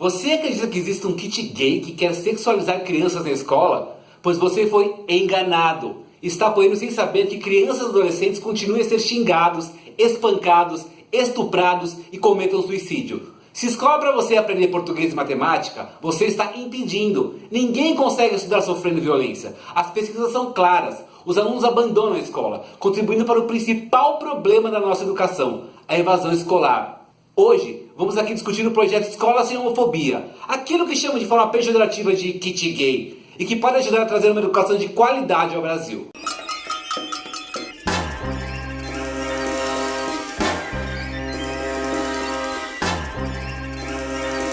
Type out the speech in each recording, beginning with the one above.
Você acredita que existe um kit gay que quer sexualizar crianças na escola? Pois você foi enganado. Está apoiando sem saber que crianças e adolescentes continuem a ser xingados, espancados, estuprados e cometam suicídio. Se escola para você aprender português e matemática, você está impedindo. Ninguém consegue estudar sofrendo violência. As pesquisas são claras. Os alunos abandonam a escola, contribuindo para o principal problema da nossa educação, a evasão escolar. Hoje, vamos aqui discutir o projeto Escola Sem Homofobia, aquilo que chamam de forma pejorativa de kit gay, e que pode ajudar a trazer uma educação de qualidade ao Brasil.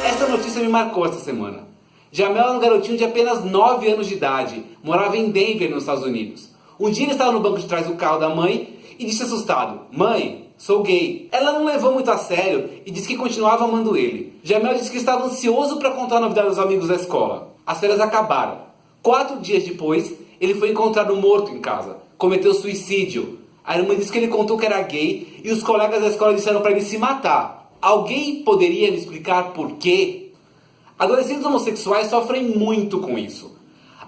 Essa notícia me marcou essa semana. Jamel era um garotinho de apenas 9 anos de idade, morava em Denver, nos Estados Unidos. Um dia ele estava no banco de trás do carro da mãe e disse assustado: "Mãe, sou gay." Ela não levou muito a sério e disse que continuava amando ele. Jamel disse que estava ansioso para contar a novidade aos amigos da escola. As férias acabaram. 4 dias depois, ele foi encontrado morto em casa. Cometeu suicídio. A irmã disse que ele contou que era gay e os colegas da escola disseram para ele se matar. Alguém poderia me explicar por quê? Adolescentes homossexuais sofrem muito com isso.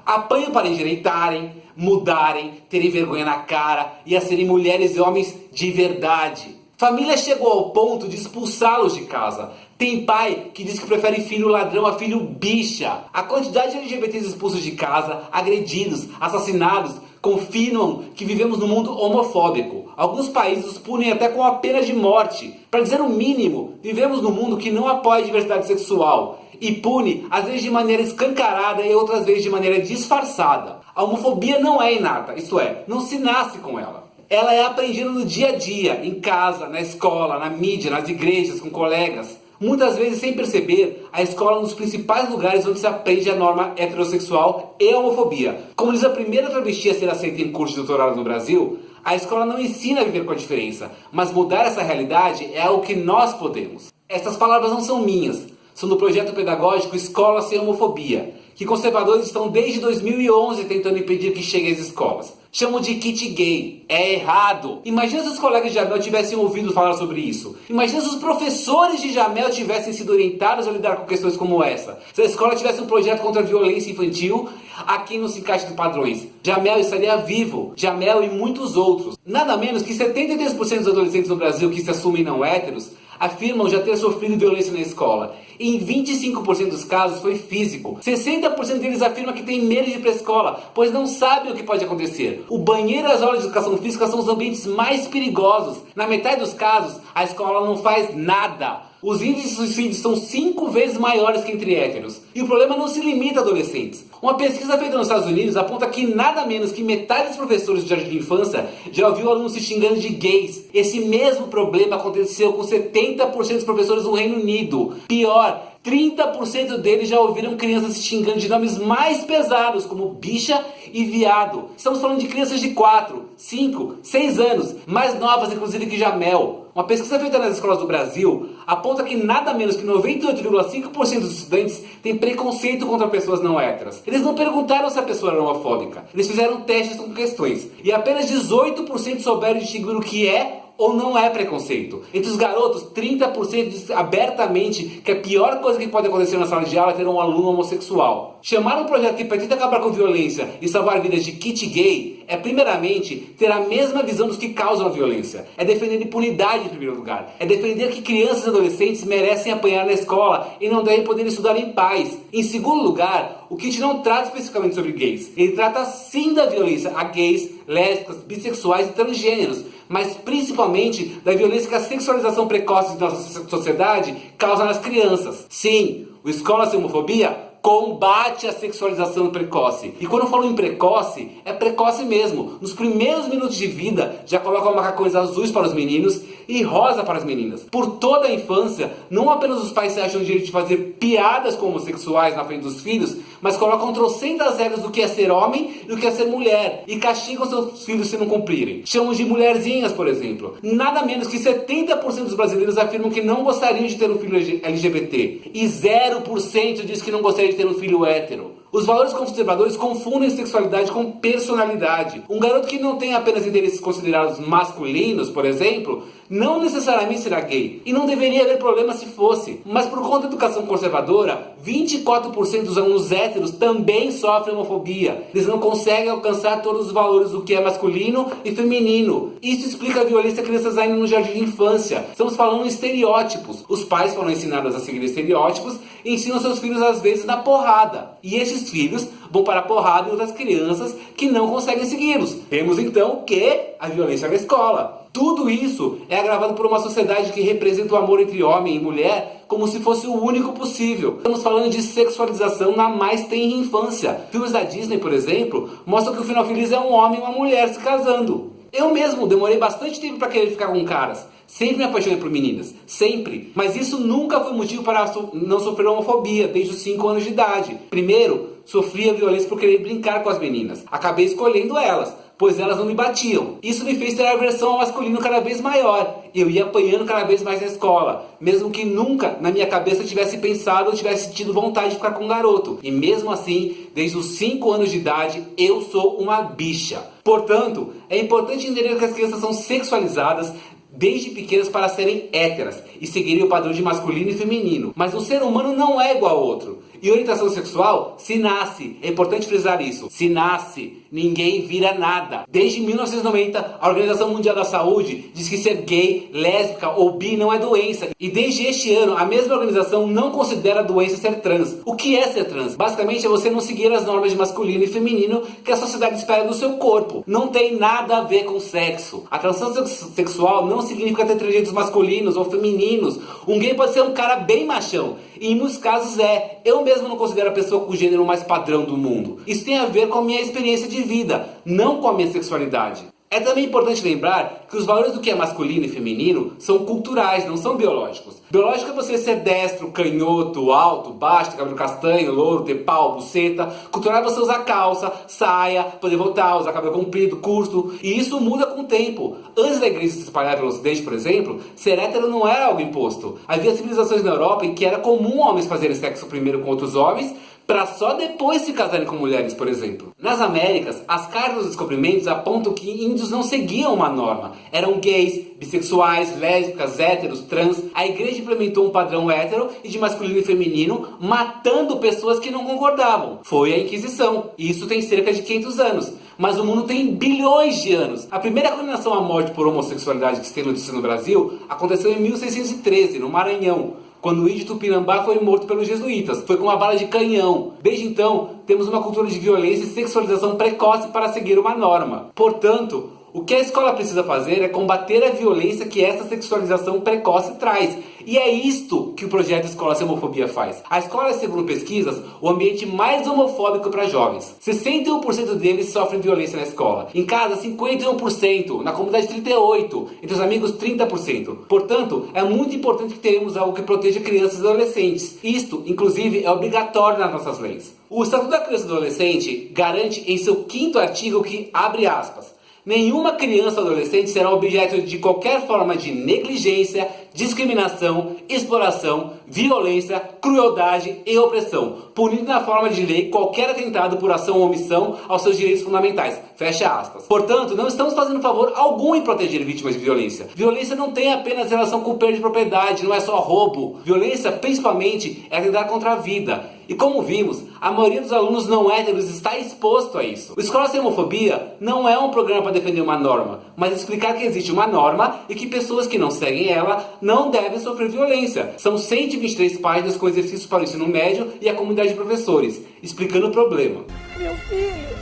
Apanham para endireitarem, mudarem, terem vergonha na cara e a serem mulheres e homens de verdade. Família chegou ao ponto de expulsá-los de casa. Tem pai que diz que prefere filho ladrão a filho bicha. A quantidade de LGBTs expulsos de casa, agredidos, assassinados, confirmam que vivemos num mundo homofóbico. Alguns países os punem até com a pena de morte. Para dizer o mínimo, vivemos num mundo que não apoia a diversidade sexual e pune, às vezes de maneira escancarada e outras vezes de maneira disfarçada. A homofobia não é inata, isto é, não se nasce com ela. Ela é aprendida no dia a dia, em casa, na escola, na mídia, nas igrejas, com colegas. Muitas vezes, sem perceber, a escola é um dos principais lugares onde se aprende a norma heterossexual e a homofobia. Como diz a primeira travesti a ser aceita em curso de doutorado no Brasil, a escola não ensina a viver com a diferença, mas mudar essa realidade é algo que nós podemos. Essas palavras não são minhas, são do projeto pedagógico Escola Sem Homofobia, que conservadores estão desde 2011 tentando impedir que chegue às escolas. Chamam de kit gay. É errado. Imagina se os colegas de Jamel tivessem ouvido falar sobre isso. Imagina se os professores de Jamel tivessem sido orientados a lidar com questões como essa. Se a escola tivesse um projeto contra a violência infantil, a quem não se encaixa de padrões. Jamel estaria vivo. Jamel e muitos outros. Nada menos que 73% dos adolescentes no Brasil que se assumem não héteros afirmam já ter sofrido violência na escola. Em 25% dos casos foi físico. 60% deles afirmam que tem medo de ir para a escola, pois não sabem o que pode acontecer. O banheiro e as aulas de educação física são os ambientes mais perigosos. Na metade dos casos, a escola não faz nada. Os índices de suicídio são 5 vezes maiores que entre héteros. E o problema não se limita a adolescentes. Uma pesquisa feita nos Estados Unidos aponta que nada menos que metade dos professores de jardim de infância já ouviu alunos se xingando de gays. Esse mesmo problema aconteceu com 70% dos professores no Reino Unido. Pior, 30% deles já ouviram crianças se xingando de nomes mais pesados, como bicha e viado. Estamos falando de crianças de 4, 5, 6 anos, mais novas inclusive que Jamel. Uma pesquisa feita nas escolas do Brasil aponta que nada menos que 98,5% dos estudantes têm preconceito contra pessoas não héteras. Eles não perguntaram se a pessoa era homofóbica. Eles fizeram testes com questões. E apenas 18% souberam distinguir o que é ou não é preconceito. Entre os garotos, 30% diz abertamente que a pior coisa que pode acontecer na sala de aula é ter um aluno homossexual. Chamar um projeto que pretende acabar com violência e salvar vidas de kit gay é, primeiramente, ter a mesma visão dos que causam a violência. É defender impunidade em primeiro lugar. É defender que crianças e adolescentes merecem apanhar na escola e não devem poder estudar em paz. Em segundo lugar, o kit não trata especificamente sobre gays. Ele trata sim da violência a gays, lésbicas, bissexuais e transgêneros, mas principalmente da violência que a sexualização precoce de nossa sociedade causa nas crianças. Sim, o Escola Sem Homofobia combate a sexualização precoce. E quando eu falo em precoce, é precoce mesmo. Nos primeiros minutos de vida, já colocam macacões azuis para os meninos e rosa para as meninas. Por toda a infância, não apenas os pais se acham o direito de fazer piadas com homossexuais na frente dos filhos, mas colocam trocentas regras do que é ser homem e do que é ser mulher, e castigam seus filhos se não cumprirem. Chamam de mulherzinhas, por exemplo. Nada menos que 70% dos brasileiros afirmam que não gostariam de ter um filho LGBT, e 0% diz que não gostaria de ter um filho hétero. Os valores conservadores confundem sexualidade com personalidade. Um garoto que não tem apenas interesses considerados masculinos, por exemplo, Não necessariamente será gay, e não deveria haver problema se fosse. Mas por conta da educação conservadora, 24% dos alunos héteros também sofrem homofobia. Eles não conseguem alcançar todos os valores do que é masculino e feminino. Isso explica a violência a crianças ainda no jardim de infância. Estamos falando em estereótipos. Os pais foram ensinados a seguir estereótipos e ensinam seus filhos às vezes na porrada. E esses filhos vão para a porrada em outras crianças que não conseguem segui-los. Temos então o que? A violência na escola. Tudo isso é agravado por uma sociedade que representa o amor entre homem e mulher como se fosse o único possível. Estamos falando de sexualização na mais tenra infância. Filmes da Disney, por exemplo, mostram que o final feliz é um homem e uma mulher se casando. Eu mesmo demorei bastante tempo para querer ficar com caras. Sempre me apaixonei por meninas, sempre. Mas isso nunca foi motivo para não sofrer homofobia desde os 5 anos de idade. Primeiro, sofria violência por querer brincar com as meninas. Acabei escolhendo elas, pois elas não me batiam. Isso me fez ter a aversão ao masculino cada vez maior. Eu ia apanhando cada vez mais na escola, mesmo que nunca na minha cabeça tivesse pensado ou tivesse tido vontade de ficar com um garoto. E mesmo assim, desde os 5 anos de idade, eu sou uma bicha. Portanto, é importante entender que as crianças são sexualizadas desde pequenas para serem héteras e seguirem o padrão de masculino e feminino. Mas o ser humano não é igual ao outro. E orientação sexual se nasce. É importante frisar isso. Se nasce. Ninguém vira nada. Desde 1990, a Organização Mundial da Saúde diz que ser gay, lésbica ou bi não é doença. E desde este ano, a mesma organização não considera doença ser trans. O que é ser trans? Basicamente é você não seguir as normas de masculino e feminino que a sociedade espera do seu corpo. Não tem nada a ver com sexo. A transição sexual não significa ter trejeitos masculinos ou femininos. Um gay pode ser um cara bem machão. E em muitos casos é. Eu mesmo não considero a pessoa com o gênero mais padrão do mundo. Isso tem a ver com a minha experiência de vida, não com a minha sexualidade. É também importante lembrar que os valores do que é masculino e feminino são culturais, não são biológicos. Biológico é você ser destro, canhoto, alto, baixo, ter cabelo castanho, louro, ter pau, buceta. Cultural é você usar calça, saia, poder voltar, usar cabelo comprido, curto. E isso muda com o tempo. Antes da igreja se espalhar pelo ocidente, por exemplo, ser hétero não era algo imposto. Havia civilizações na Europa em que era comum homens fazerem sexo primeiro com outros homens, para só depois se casarem com mulheres, por exemplo. Nas Américas, as cartas dos descobrimentos apontam que índios não seguiam uma norma. Eram gays, bissexuais, lésbicas, héteros, trans. A igreja implementou um padrão hétero e de masculino e feminino, matando pessoas que não concordavam. Foi a Inquisição. E isso tem cerca de 500 anos. Mas o mundo tem bilhões de anos. A primeira condenação à morte por homossexualidade que se tem notícia no Brasil aconteceu em 1613, no Maranhão, quando o índio Tupinambá foi morto pelos jesuítas. Foi com uma bala de canhão. Desde então, temos uma cultura de violência e sexualização precoce para seguir uma norma. Portanto, o que a escola precisa fazer é combater a violência que essa sexualização precoce traz. E é isto que o projeto Escola Sem Homofobia faz. A escola é, segundo pesquisas, o ambiente mais homofóbico para jovens. 61% deles sofrem violência na escola. Em casa, 51%. Na comunidade, 38%. Entre os amigos, 30%. Portanto, é muito importante que tenhamos algo que proteja crianças e adolescentes. Isto, inclusive, é obrigatório nas nossas leis. O Estatuto da Criança e do Adolescente garante em seu 5º artigo que, abre aspas, nenhuma criança ou adolescente será objeto de qualquer forma de negligência, discriminação, exploração, violência, crueldade e opressão, punindo na forma de lei qualquer atentado por ação ou omissão aos seus direitos fundamentais. Fecha aspas. Portanto, não estamos fazendo favor algum em proteger vítimas de violência. Violência não tem apenas relação com perda de propriedade, não é só roubo. Violência, principalmente, é atentar contra a vida. E como vimos, a maioria dos alunos não héteros está exposto a isso. O Escola Sem Homofobia não é um programa para defender uma norma, mas explicar que existe uma norma e que pessoas que não seguem ela não devem sofrer violência. São 123 páginas com exercícios para o ensino médio e a comunidade de professores, explicando o problema. Meu filho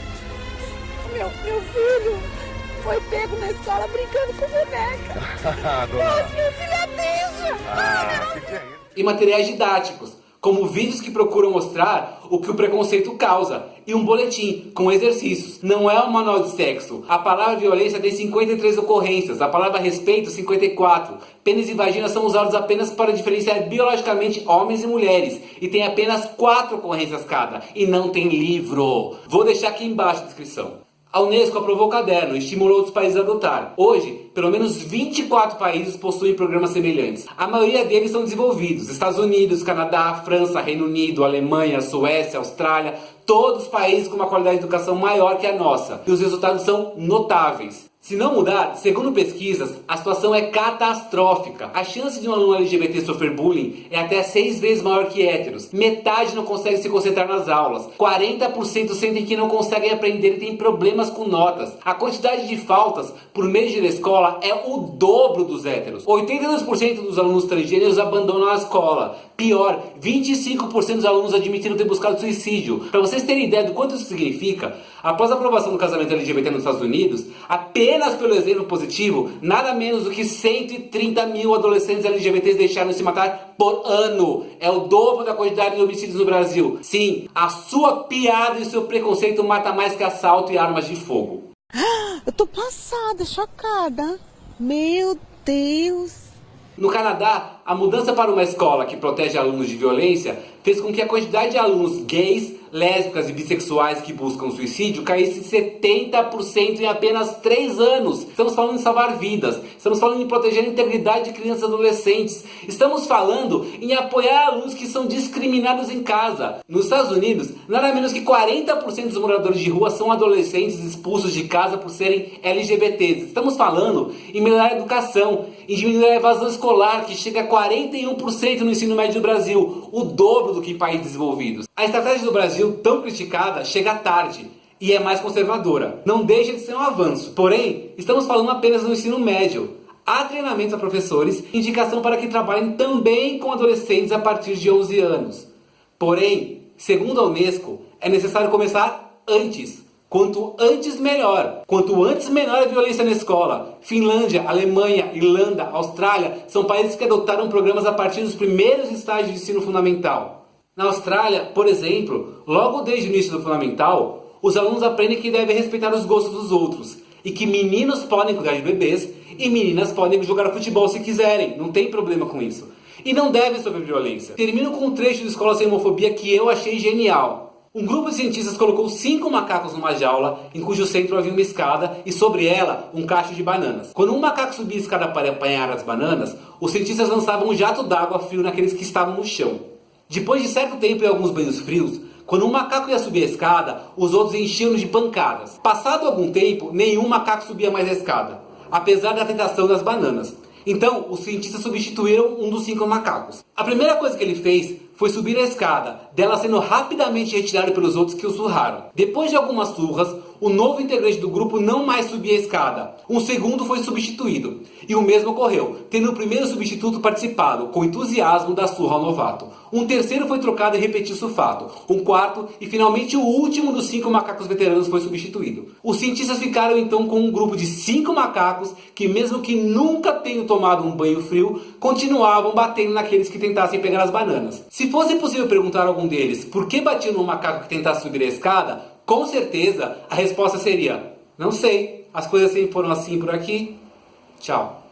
foi pego na escola brincando com boneca. Nossa, meu filho é bicho. E materiais didáticos, como vídeos que procuram mostrar o que o preconceito causa, e um boletim com exercícios. Não é um manual de sexo. A palavra violência tem 53 ocorrências, a palavra respeito 54. Pênis e vagina são usados apenas para diferenciar biologicamente homens e mulheres, e tem apenas 4 ocorrências cada, e não tem livro. Vou deixar aqui embaixo a descrição. A Unesco aprovou o caderno e estimulou outros países a adotar. Hoje, pelo menos 24 países possuem programas semelhantes. A maioria deles são desenvolvidos. Estados Unidos, Canadá, França, Reino Unido, Alemanha, Suécia, Austrália. Todos países com uma qualidade de educação maior que a nossa. E os resultados são notáveis. Se não mudar, segundo pesquisas, a situação é catastrófica. A chance de um aluno LGBT sofrer bullying é até 6 vezes maior que héteros. Metade não consegue se concentrar nas aulas. 40% sentem que não conseguem aprender e têm problemas com notas. A quantidade de faltas por mês da escola é o dobro dos héteros. 82% dos alunos transgêneros abandonam a escola. Pior, 25% dos alunos admitiram ter buscado suicídio. Para vocês terem ideia do quanto isso significa, após a aprovação do casamento LGBT nos Estados Unidos, apenas pelo exemplo positivo, nada menos do que 130 mil adolescentes LGBTs deixaram de se matar por ano. É o dobro da quantidade de homicídios no Brasil. Sim, a sua piada e o seu preconceito mata mais que assalto e armas de fogo. Eu tô passada, chocada. Meu Deus. No Canadá, a mudança para uma escola que protege alunos de violência fez com que a quantidade de alunos gays, lésbicas e bissexuais que buscam suicídio caísse 70% em apenas 3 anos. Estamos falando em salvar vidas, estamos falando em proteger a integridade de crianças e adolescentes, estamos falando em apoiar alunos que são discriminados em casa. Nos Estados Unidos, nada menos que 40% dos moradores de rua são adolescentes expulsos de casa por serem LGBTs. Estamos falando em melhorar a educação, em diminuir a evasão escolar, que chega a 41% no ensino médio do Brasil, o dobro do que em países desenvolvidos. A estratégia do Brasil, tão criticada, chega tarde e é mais conservadora. Não deixa de ser um avanço. Porém, estamos falando apenas do ensino médio. Há treinamento a professores, indicação para que trabalhem também com adolescentes a partir de 11 anos. Porém, segundo a Unesco, é necessário começar antes. Quanto antes, melhor. Quanto antes, menor a violência na escola. Finlândia, Alemanha, Irlanda, Austrália são países que adotaram programas a partir dos primeiros estágios de ensino fundamental. Na Austrália, por exemplo, logo desde o início do fundamental, os alunos aprendem que devem respeitar os gostos dos outros e que meninos podem cuidar de bebês e meninas podem jogar futebol se quiserem, não tem problema com isso. E não devem sofrer violência. Termino com um trecho de Escola Sem Homofobia que eu achei genial. Um grupo de cientistas colocou 5 macacos numa jaula, em cujo centro havia uma escada e sobre ela um cacho de bananas. Quando um macaco subia a escada para apanhar as bananas, os cientistas lançavam um jato d'água frio naqueles que estavam no chão. Depois de certo tempo e alguns banhos frios, quando um macaco ia subir a escada, os outros enchiam-no de pancadas. Passado algum tempo, nenhum macaco subia mais a escada, apesar da tentação das bananas. Então, os cientistas substituíram um dos 5 macacos. A primeira coisa que ele fez foi subir a escada, dela sendo rapidamente retirado pelos outros que o surraram. Depois de algumas surras, o novo integrante do grupo não mais subia a escada. Um segundo foi substituído. E o mesmo ocorreu, tendo o primeiro substituto participado, com entusiasmo, da surra ao novato. Um terceiro foi trocado e repetiu-se o fato. Um quarto e finalmente o último dos 5 macacos veteranos foi substituído. Os cientistas ficaram então com um grupo de 5 macacos que, mesmo que nunca tenham tomado um banho frio, continuavam batendo naqueles que tentassem pegar as bananas. Se fosse possível perguntar a algum deles por que batiam no macaco que tentasse subir a escada, com certeza a resposta seria: não sei, as coisas sempre foram assim por aqui. Tchau.